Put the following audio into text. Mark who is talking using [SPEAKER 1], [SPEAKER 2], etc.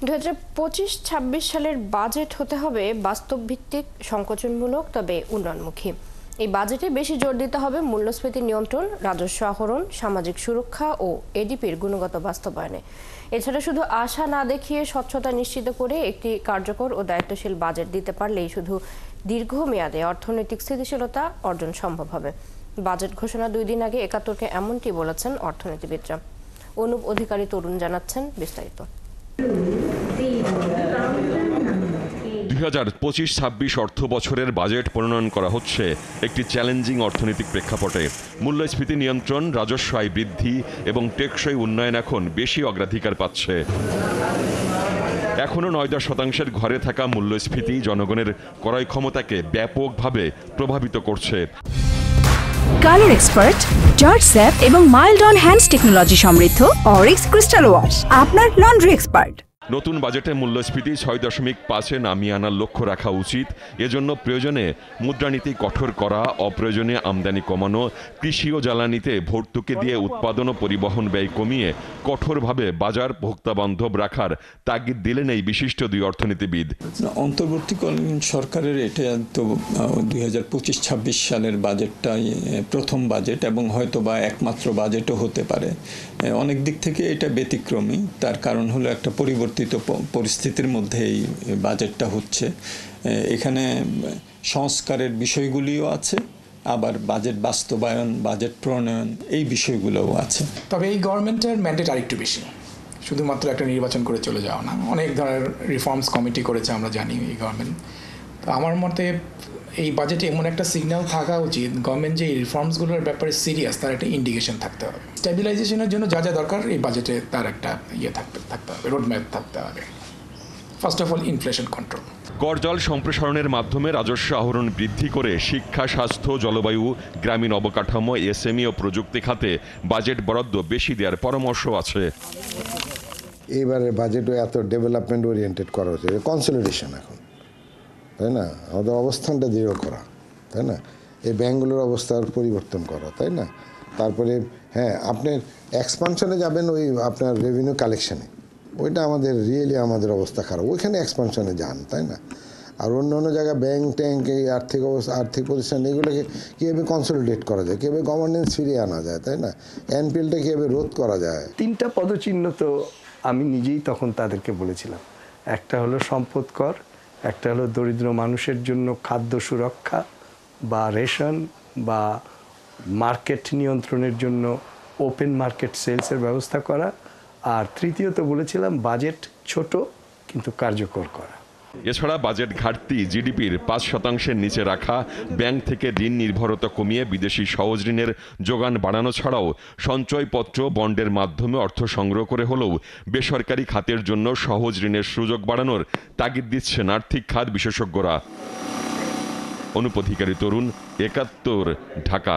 [SPEAKER 1] 2025-26 সালের বাজেট হতে হবে বাস্তবভিত্তিক, সংকোচনমূলক তবে উন্নয়নমুখী। এই বাজেটে বেশি জোর দিতে হবে মূল্যস্ফীতি নিয়ন্ত্রণ, রাজস্ব আহরণ, সামাজিক সুরক্ষা ও এডিপির গুণগত বাস্তবায়নে। এছাড়া শুধু আশা না দেখিয়ে স্বচ্ছতা নিশ্চিত করে একটি কার্যকর ও দায়িত্বশীল বাজেট দিতে পারলেই শুধু দীর্ঘমেয়াদে অর্থনৈতিক স্থিতিশীলতা অর্জন সম্ভব হবে। বাজেট ঘোষণা 2 দিন আগে একাত্তরকে এমনটি বলেছেন অর্থনীতিবিদরা। অনুপ অধিকারী তরুণ জানাচ্ছেন বিস্তারিত।
[SPEAKER 2] 2025-26 অর্থ বছরের বাজেট প্রণয়ন করা হচ্ছে একটি চ্যালেঞ্জিং অর্থনৈতিক প্রেক্ষাপটে। মূল্যস্ফীতি নিয়ন্ত্রণ, রাজস্ব আয় বৃদ্ধি এবং টেকসই উন্নয়ন এখন বেশি অগ্রাধিকার পাচ্ছে। এখনও 9-10% ঘরে থাকা মূল্যস্ফীতি জনগণের ক্রয় ক্ষমতাকে ব্যাপকভাবে প্রভাবিত করছে।
[SPEAKER 3] কালার এক্সপার্ট, জর্জ স্যাপ এবং মাইল্ড অন হ্যান্ডস টেকনোলজি সমৃদ্ধ অরিক্স ক্রিস্টাল ওয়াশ আপনার লন্ড্রি এক্সপার্ট।
[SPEAKER 2] নতুন বাজেটে মূল্যস্ফীতি 6.5-এ নামিয়ে আনার লক্ষ্য রাখা উচিত। এজন্য প্রয়োজনে মুদ্রানীতি কঠোর করা, অপ্রয়োজনীয় আমদানি কমানো, কৃষি ও জ্বালানিতে ভর্তুকি দিয়ে উৎপাদন ও পরিবহন ব্যয় কমিয়ে কঠোরভাবে বাজার ভোক্তা বান্ধব রাখার তাগিদ দিলেন এই বিশিষ্ট 2 অর্থনীতিবিদ।
[SPEAKER 4] অন্তর্বর্তীকালীন সরকারের এটা তো 2025-26 সালের বাজেটটাই প্রথম বাজেট এবং হয়তো বা একমাত্র বাজেটও হতে পারে। অনেক দিক থেকে এটা ব্যতিক্রমী। তার কারণ হলো একটা পরিবর্তিত পরিস্থিতির মধ্যে এই বাজেটটা হচ্ছে। এখানে সংস্কারের বিষয়গুলিও আছে, আবার বাজেট বাস্তবায়ন, বাজেট প্রণয়ন এই বিষয়গুলোও আছে।
[SPEAKER 5] তবে এই গভর্নমেন্টের ম্যান্ডেট আরেকটু বেশি, শুধুমাত্র একটা নির্বাচন করে চলে যাওয়া না। অনেক ধরনের রিফর্মস কমিটি করেছে, আমরা জানি এই গভর্নমেন্ট। তো আমার মতে এই বাজেটে এমন একটা সিগন্যাল থাকা উচিত, গভর্নমেন্ট যে এই রিফর্মসগুলোর ব্যাপারে সিরিয়াস, তার একটা ইন্ডিকেশন থাকতে হবে। স্টেবিলাইজেশনের জন্য যা যা দরকার এই বাজেটে তার একটা থাকতে হবে, রোডম্যাপ থাকতে হবে। First of all inflation control,
[SPEAKER 2] করজাল সম্প্রসারণের মাধ্যমে রাজস্ব আহরণ বৃদ্ধি করে শিক্ষা, স্বাস্থ্য, জলবায়ু, গ্রামীণ অবকাঠামো, এসএমই ও প্রযুক্তি খাতে বাজেট বরাদ্দ বেশি দেওয়ার পরামর্শ আছে।
[SPEAKER 6] এইবারের বাজেটও এত ডেভেলপমেন্ট ওরিয়েন্টেড করা হচ্ছে, কনসলিডেশন এখন, তাই না? আমাদের অবস্থানটা দৃঢ় করা, তাই না? এই ব্যাঙ্কগুলোর অবস্থার পরিবর্তন করা, তাই না? তারপরে হ্যাঁ, আপনার এক্সপানশনে যাবেন ওই আপনার রেভিনিউ কালেকশানে, ওইটা আমাদের রিয়েলি আমাদের অবস্থা খারাপ, ওইখানে এক্সপানশনে যান, তাই না? আর অন্য অন্য জায়গায় ব্যাঙ্ক ট্যাঙ্ক, এই আর্থিক প্রতিষ্ঠান, এগুলোকে কীভাবে কনসলিডেট করা যায়, কীভাবে গভর্নেন্স ফিরিয়ে আনা যায়, তাই না? এনপিএলটা কীভাবে রোধ করা যায়।
[SPEAKER 7] 3টা পদচিহ্ন তো আমি নিজেই তখন তাদেরকে বলেছিলাম। একটা হলো সম্পদ কর, একটা হলো দরিদ্র মানুষের জন্য খাদ্য সুরক্ষা বা রেশন বা মার্কেট নিয়ন্ত্রণের জন্য ওপেন মার্কেট সেলসের ব্যবস্থা করা, আর তৃতীয়ত বলেছিলাম বাজেট ছোট কিন্তু কার্যকর করা।
[SPEAKER 2] এছাড়া বাজেট ঘাটতি জিডিপির 5%-এর নিচে রাখা, ব্যাংক থেকে ঋণ নির্ভরতা কমিয়ে বিদেশি সহজ ঋণের যোগান বাড়ানো ছাড়াও সঞ্চয়পত্র, বন্ডের মাধ্যমে অর্থ সংগ্রহ করে হলেও বেসরকারি খাতের জন্য সহজ ঋণের সুযোগ বাড়ানোর তাগিদ দিচ্ছেন আর্থিক খাত বিশেষজ্ঞরা। অনুপ অধিকারী তরুণ, 71, ঢাকা।